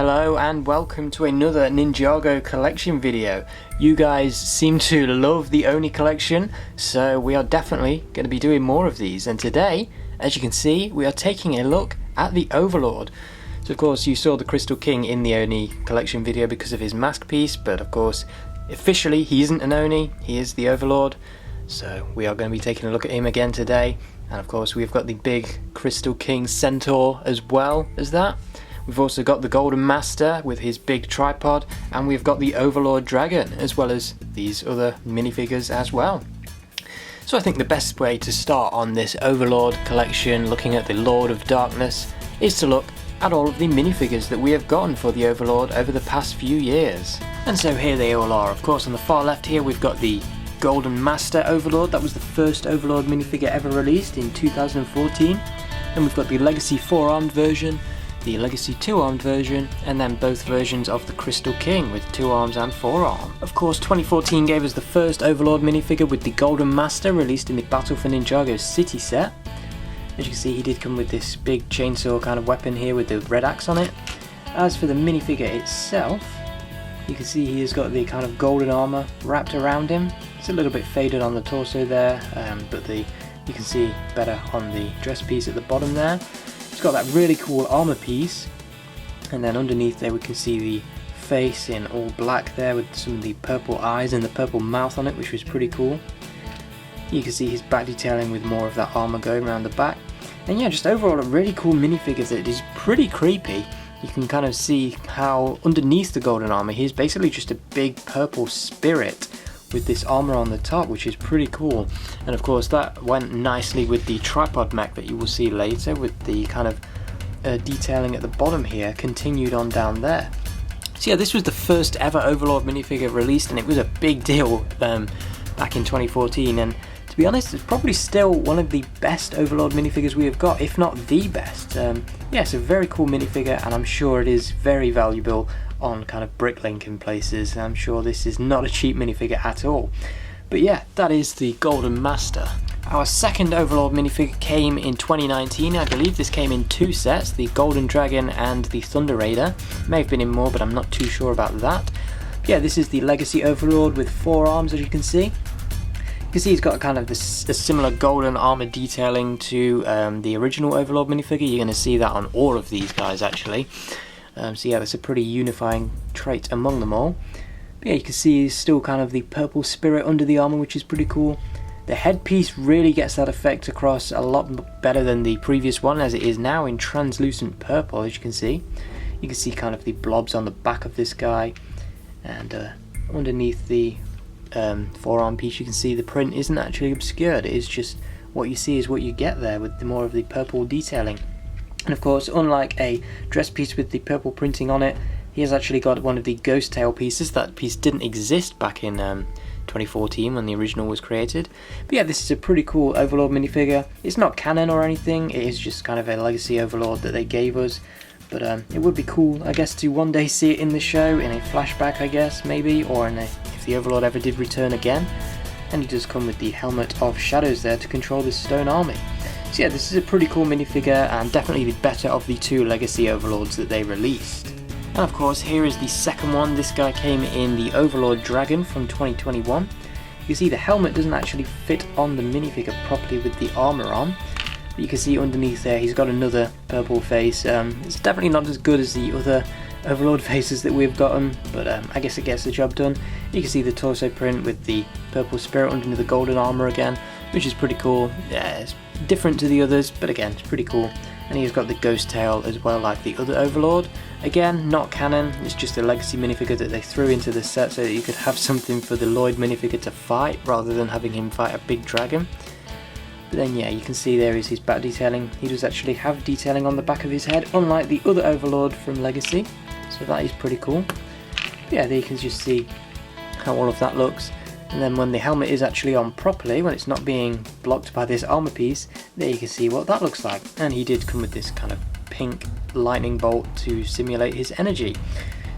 Hello and welcome to another Ninjago collection video. You guys seem to love the Oni collection, so we are definitely going to be doing more of these. And today, as you can see, we are taking a look at the Overlord. So of course you saw the Crystal King in the Oni collection video because of his mask piece, but of course officially he isn't an Oni, he is the Overlord. So we are going to be taking a look at him again today. And of course we've got the big Crystal King Centaur as well as that. We've also got the Golden Master with his big tripod, and we've got the Overlord Dragon, as well as these other minifigures as well. So I think the best way to start on this Overlord collection, looking at the Lord of Darkness, is to look at all of the minifigures that we have gotten for the Overlord over the past few years. And so here they all are. Of course, on the far left here we've got the Golden Master Overlord. That was the first Overlord minifigure ever released in 2014. Then we've got the Legacy 4-armed version, the Legacy 2-armed version, and then both versions of the Crystal King with 2 arms and 4 arms. Of course, 2014 gave us the first Overlord minifigure with the Golden Master, released in the Battle for Ninjago City set. As you can see, he did come with this big chainsaw kind of weapon here with the red axe on it. As for the minifigure itself, you can see he has got the kind of golden armour wrapped around him. It's a little bit faded on the torso there, but you can see better on the dress piece at the bottom there. It's got that really cool armor piece, and then underneath there we can see the face in all black there with some of the purple eyes and the purple mouth on it, which was pretty cool. You can see his back detailing with more of that armor going around the back. And yeah, just overall a really cool minifigure that is pretty creepy. You can kind of see how underneath the golden armor he's basically just a big purple spirit with this armor on the top, which is pretty cool. And of course that went nicely with the tripod mech that you will see later, with the kind of detailing at the bottom here continued on down there. So yeah, this was the first ever Overlord minifigure released, and it was a big deal back in 2014, and to be honest it's probably still one of the best Overlord minifigures we have got, if not the best. Yeah, it's a very cool minifigure, and I'm sure it is very valuable on kind of Bricklink in places. I'm sure this is not a cheap minifigure at all. But yeah, that is the Golden Master. Our second Overlord minifigure came in 2019. I believe this came in 2 sets, the Golden Dragon and the Thunder Raider. May have been in more, but I'm not too sure about that. Yeah, this is the Legacy Overlord with 4 arms, as you can see. You can see he's got kind of this a similar golden armor detailing to the original Overlord minifigure. You're going to see that on all of these guys actually. So yeah, that's a pretty unifying trait among them all. But yeah, you can see he's still kind of the purple spirit under the armor, which is pretty cool. The headpiece really gets that effect across a lot better than the previous one, as it is now in translucent purple, as you can see. You can see kind of the blobs on the back of this guy, and underneath the forearm piece you can see the print isn't actually obscured. It is just what you see is what you get there with more of the purple detailing. And of course, unlike a dress piece with the purple printing on it, he has actually got one of the ghost tail pieces. That piece didn't exist back in 2014 when the original was created. But yeah, this is a pretty cool Overlord minifigure. It's not canon or anything, it is just kind of a Legacy Overlord that they gave us. But it would be cool, I guess, to one day see it in the show, in a flashback, I guess, maybe, or if the Overlord ever did return again. And he does come with the Helmet of Shadows there to control this stone army. So yeah, this is a pretty cool minifigure, and definitely the better of the 2 Legacy Overlords that they released. And of course, here is the second one. This guy came in the Overlord Dragon from 2021. You see the helmet doesn't actually fit on the minifigure properly with the armor on. But you can see underneath there he's got another purple face. It's definitely not as good as the other Overlord faces that we've gotten, but I guess it gets the job done. You can see the torso print with the purple spirit underneath the golden armor again, which is pretty cool. Yeah, it's different to the others, but again, it's pretty cool. And he's got the ghost tail as well, like the other Overlord. Again, not canon, it's just a Legacy minifigure that they threw into the set so that you could have something for the Lloyd minifigure to fight, rather than having him fight a big dragon. But then yeah, you can see there is his back detailing. He does actually have detailing on the back of his head, unlike the other Overlord from Legacy. So that is pretty cool. But yeah, there you can just see how all of that looks. And then when the helmet is actually on properly, when it's not being blocked by this armor piece, there you can see what that looks like. And he did come with this kind of pink lightning bolt to simulate his energy.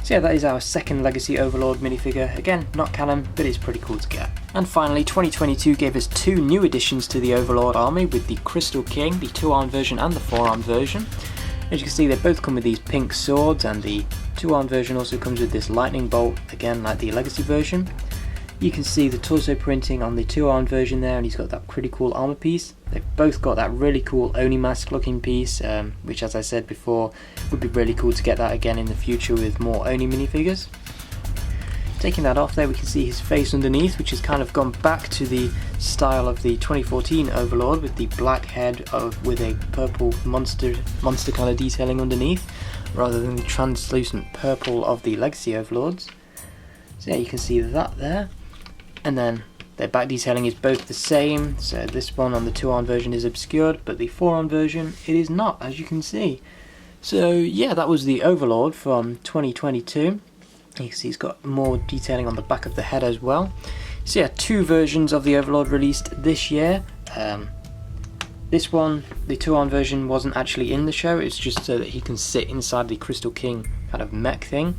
So yeah, that is our second Legacy Overlord minifigure. Again, not canon, but it's pretty cool to get. And finally, 2022 gave us 2 new additions to the Overlord army with the Crystal King, the 2-armed version and the 4-armed version. As you can see, they both come with these pink swords and the 2-armed version also comes with this lightning bolt, again like the legacy version. You can see the torso printing on the 2-armed version there, and he's got that pretty cool armor piece. They've both got that really cool Oni mask looking piece, which, as I said before, would be really cool to get that again in the future with more Oni minifigures. Taking that off there, we can see his face underneath, which has kind of gone back to the style of the 2014 Overlord, with the black head with a purple monster kind of detailing underneath, rather than the translucent purple of the Legacy Overlords. So yeah, you can see that there. And then their back detailing is both the same, so this one on the 2-armed version is obscured, but the 4-armed version it is not, as you can see. So yeah, that was the Overlord from 2022. You can see he's got more detailing on the back of the head as well. So yeah, 2 versions of the Overlord released this year. This one, the 2-armed version, wasn't actually in the show, it's just so that he can sit inside the Crystal King kind of mech thing.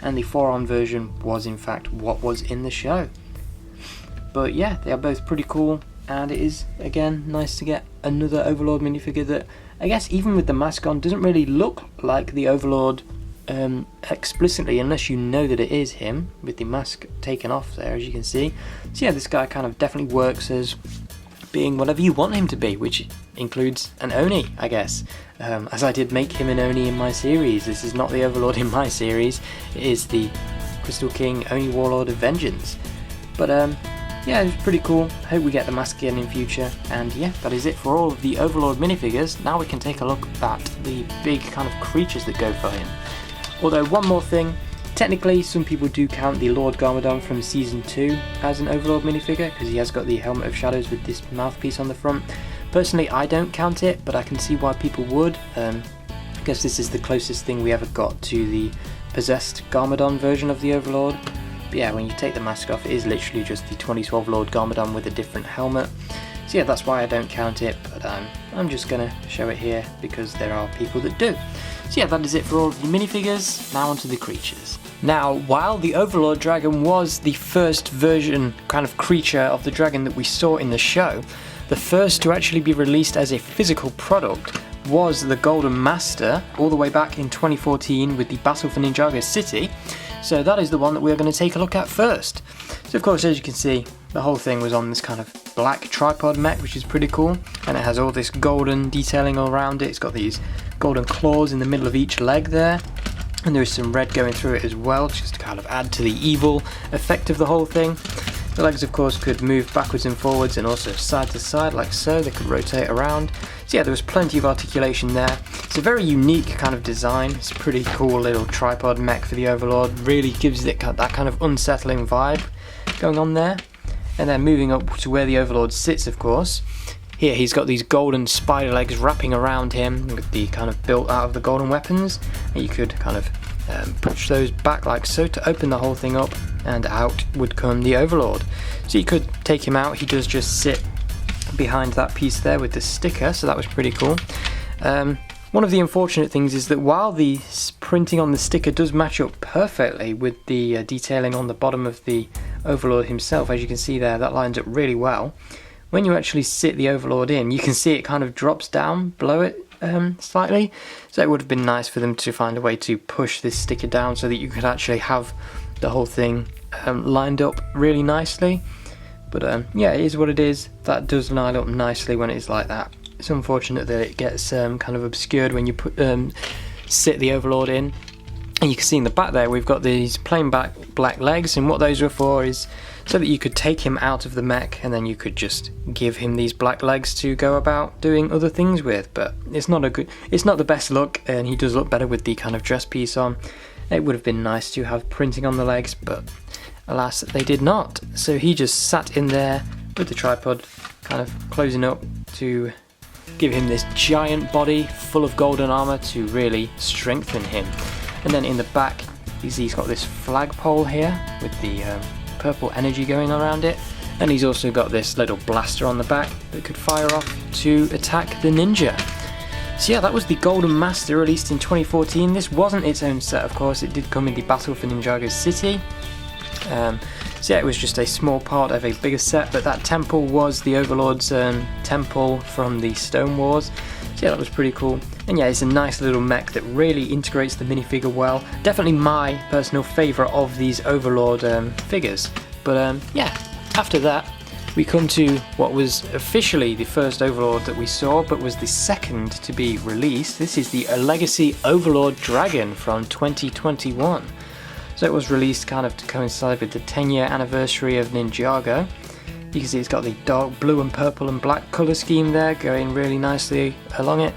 And the 4-armed version was in fact what was in the show. But yeah, they are both pretty cool, and it is again nice to get another Overlord minifigure that, I guess even with the mask on, doesn't really look like the Overlord explicitly, unless you know that it is him, with the mask taken off there, as you can see. So yeah, this guy kind of definitely works as being whatever you want him to be, which includes an Oni, I guess, as I did make him an Oni in my series. This is not the Overlord in my series, it is the Crystal King Oni Warlord of Vengeance. But yeah, it's pretty cool. Hope we get the mask again in future. And yeah, that is it for all of the Overlord minifigures. Now we can take a look at the big kind of creatures that go for him. Although one more thing, technically some people do count the Lord Garmadon from Season 2 as an Overlord minifigure, because he has got the Helmet of Shadows with this mouthpiece on the front. Personally, I don't count it, but I can see why people would. I guess this is the closest thing we ever got to the possessed Garmadon version of the Overlord. But yeah, when you take the mask off, it is literally just the 2012 Lord Garmadon with a different helmet. So yeah, that's why I don't count it, but I'm just going to show it here because there are people that do. So yeah, that is it for all of the minifigures. Now onto the creatures. Now, while the Overlord Dragon was the first version, kind of creature of the dragon that we saw in the show, the first to actually be released as a physical product was the Golden Master, all the way back in 2014 with the Battle for Ninjago City. So that is the one that we're going to take a look at first. So of course, as you can see, the whole thing was on this kind of black tripod mech, which is pretty cool, and it has all this golden detailing all around it. It's got these golden claws in the middle of each leg there, and there is some red going through it as well, just to kind of add to the evil effect of the whole thing. The legs of course could move backwards and forwards and also side to side like so, they could rotate around. So yeah, there was plenty of articulation there. It's a very unique kind of design. It's a pretty cool little tripod mech for the Overlord, really gives it that kind of unsettling vibe going on there. And then moving up to where the Overlord sits of course, here he's got these golden spider legs wrapping around him with the kind of built out of the golden weapons, and you could kind of push those back like so to open the whole thing up, and out would come the Overlord. So you could take him out, he does just sit behind that piece there with the sticker, so that was pretty cool. One of the unfortunate things is that while the printing on the sticker does match up perfectly with the detailing on the bottom of the Overlord himself, as you can see there, that lines up really well. When you actually sit the Overlord in, you can see it kind of drops down below it slightly, so it would have been nice for them to find a way to push this sticker down so that you could actually have the whole thing lined up really nicely. But yeah, it is what it is. That does line up nicely when it's like that. It's unfortunate that it gets kind of obscured when you sit the Overlord in. And you can see in the back there we've got these plain black legs, and what those were for is so that you could take him out of the mech and then you could just give him these black legs to go about doing other things with. But it's not the best look, and he does look better with the kind of dress piece on. It would have been nice to have printing on the legs, but alas they did not. So he just sat in there with the tripod kind of closing up to give him this giant body full of golden armor to really strengthen him. And then in the back he's got this flagpole here with the purple energy going around it, and he's also got this little blaster on the back that could fire off to attack the ninja. So yeah, that was the Golden Master released in 2014. This wasn't its own set of course, it did come in the Battle for Ninjago City. So yeah, it was just a small part of a bigger set, but that temple was the Overlord's temple from the Stone Wars. So yeah, that was pretty cool. And yeah, it's a nice little mech that really integrates the minifigure well. Definitely my personal favourite of these Overlord figures. But yeah, after that we come to what was officially the first Overlord that we saw, but was the second to be released. This is the Legacy Overlord Dragon from 2021. So it was released kind of to coincide with the 10-year anniversary of Ninjago. You can see it's got the dark blue and purple and black colour scheme there, going really nicely along it.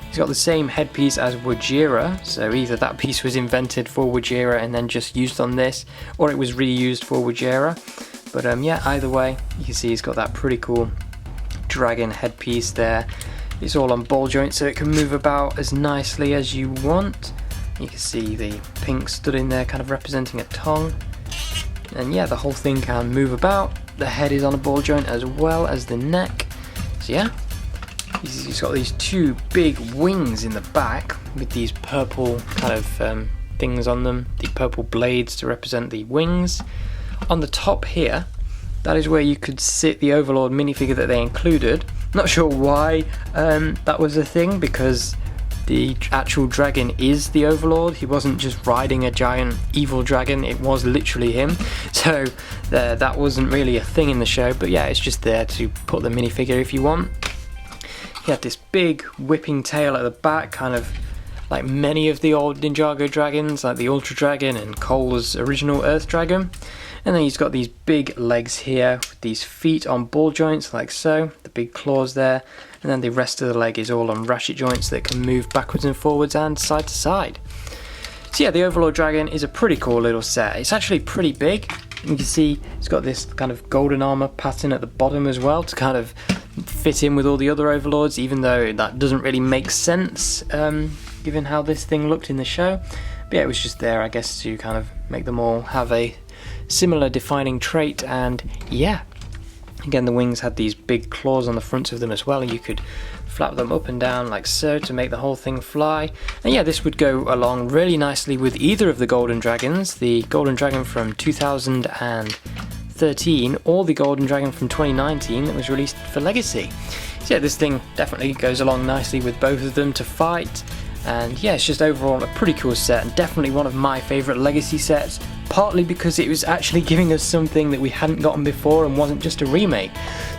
It's got the same headpiece as Wajira, so either that piece was invented for Wajira and then just used on this, or it was reused for Wajira. But yeah, either way, you can see it's got that pretty cool dragon headpiece there. It's all on ball joints, so it can move about as nicely as you want. You can see the pink stud in there kind of representing a tongue. And yeah, the whole thing can move about. The head is on a ball joint as well as the neck. So yeah, he's got these two big wings in the back with these purple kind of things on them. The purple blades to represent the wings. On the top here, that is where you could sit the Overlord minifigure that they included. Not sure why that was a thing, because the actual dragon is the Overlord. He wasn't just riding a giant evil dragon, it was literally him. So that wasn't really a thing in the show, but yeah, it's just there to put the minifigure if you want. He had this big whipping tail at the back, kind of like many of the old Ninjago dragons, like the Ultra Dragon and Cole's original Earth Dragon. And then he's got these big legs here, with these feet on ball joints like so, the big claws there, and then the rest of the leg is all on ratchet joints that can move backwards and forwards and side to side. So yeah, the Overlord Dragon is a pretty cool little set. It's actually pretty big. You can see it's got this kind of golden armor pattern at the bottom as well to kind of fit in with all the other Overlords, even though that doesn't really make sense given how this thing looked in the show. But yeah, it was just there, I guess, to kind of make them all have a similar defining trait. And yeah, again, the wings had these big claws on the fronts of them as well, and you could flap them up and down like so to make the whole thing fly. And yeah, this would go along really nicely with either of the Golden Dragons, the Golden Dragon from 2013 or the Golden Dragon from 2019 that was released for Legacy. So yeah, this thing definitely goes along nicely with both of them to fight. And yeah, it's just overall a pretty cool set, and definitely one of my favourite Legacy sets, partly because it was actually giving us something that we hadn't gotten before and wasn't just a remake.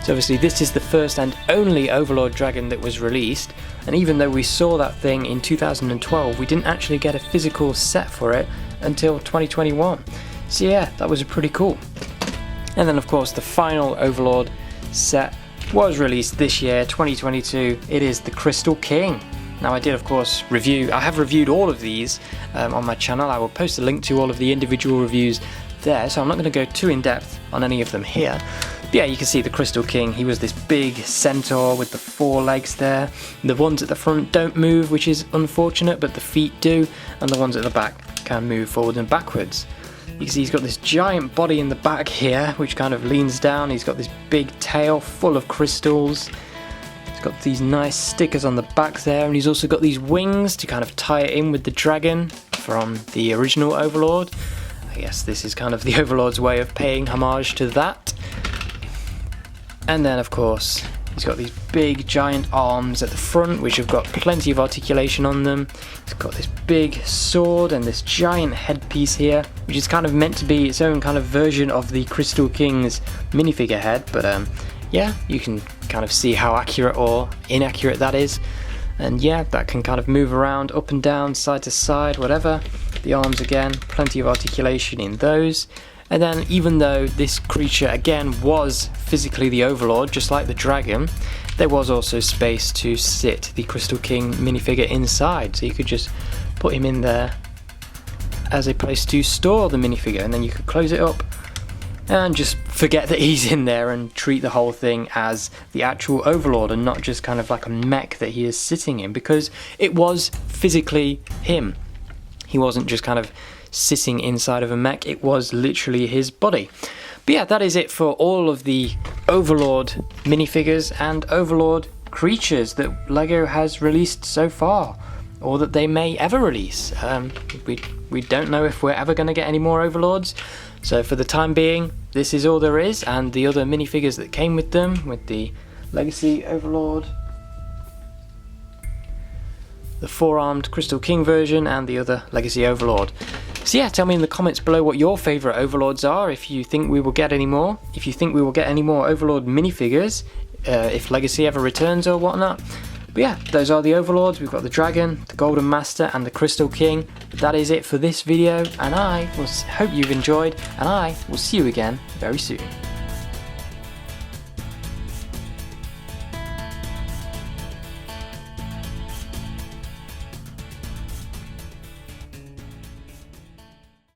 So obviously this is the first and only Overlord Dragon that was released, and even though we saw that thing in 2012, we didn't actually get a physical set for it until 2021. So yeah, that was pretty cool. And then of course the final Overlord set was released this year, 2022. It is the Crystal King. Now I did of course I have reviewed all of these on my channel. I will post a link to all of the individual reviews there, so I'm not going to go too in depth on any of them here. But yeah, you can see the Crystal King. He was this big centaur with the 4 legs there. The ones at the front don't move, which is unfortunate, but the feet do, and the ones at the back can move forward and backwards. You can see he's got this giant body in the back here, which kind of leans down. He's got this big tail full of crystals. He's got these nice stickers on the back there, and he's also got these wings to kind of tie it in with the dragon from the original Overlord. I guess this is kind of the Overlord's way of paying homage to that. And then of course he's got these big giant arms at the front, which have got plenty of articulation on them. He's got this big sword and this giant headpiece here, which is kind of meant to be its own kind of version of the Crystal King's minifigure head, but yeah, you can kind of see how accurate or inaccurate that is. And yeah, that can kind of move around up and down, side to side, whatever. The arms again, plenty of articulation in those. And then even though this creature again was physically the Overlord, just like the dragon, there was also space to sit the Crystal King minifigure inside. So you could just put him in there as a place to store the minifigure, and then you could close it up and just forget that he's in there and treat the whole thing as the actual Overlord and not just kind of like a mech that he is sitting in, because it was physically him. He wasn't just kind of sitting inside of a mech, it was literally his body. But yeah, that is it for all of the Overlord minifigures and Overlord creatures that LEGO has released so far, or that they may ever release. We don't know if we're ever going to get any more Overlords, so for the time being this is all there is. And the other minifigures that came with them, with the Legacy Overlord the 4-armed Crystal King version and the other Legacy Overlord. So yeah, tell me in the comments below what your favourite Overlords are, if you think we will get any more, if you think we will get any more Overlord minifigures, if Legacy ever returns or whatnot. But yeah, those are the Overlords. We've got the Dragon, the Golden Master and the Crystal King. That is it for this video, and I hope you've enjoyed, and I will see you again very soon.